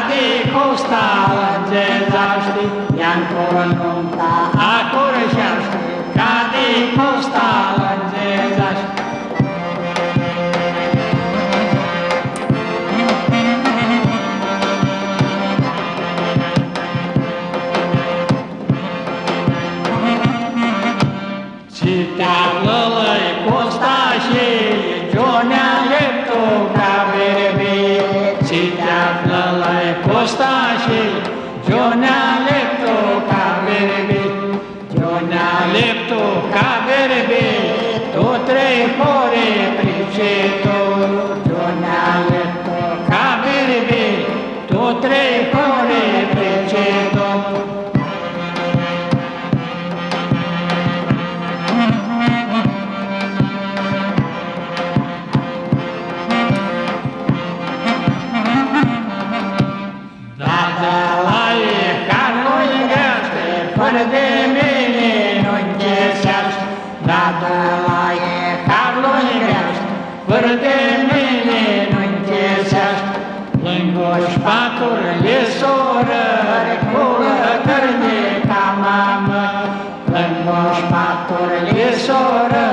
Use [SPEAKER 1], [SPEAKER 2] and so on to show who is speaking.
[SPEAKER 1] de costal înțezaște, i-am corunta acurășeaște, ca de costal înțezaște. Și te-află-i costașii, Ionea lepto ca berbe. Și te-află-i costașii, Ionea lepto ca berbe. Ionea lepto ca berbe, tu trei ore priceto. Ionea lepto ca berbe, tu trei ore priceto. Fără de mine nu-i găsești, Dată la e Carlo-i grești, fără de mine nu-i găsești. Lângă-și paturile soră, reculătări de ca mamă, Lângă-și paturile soră,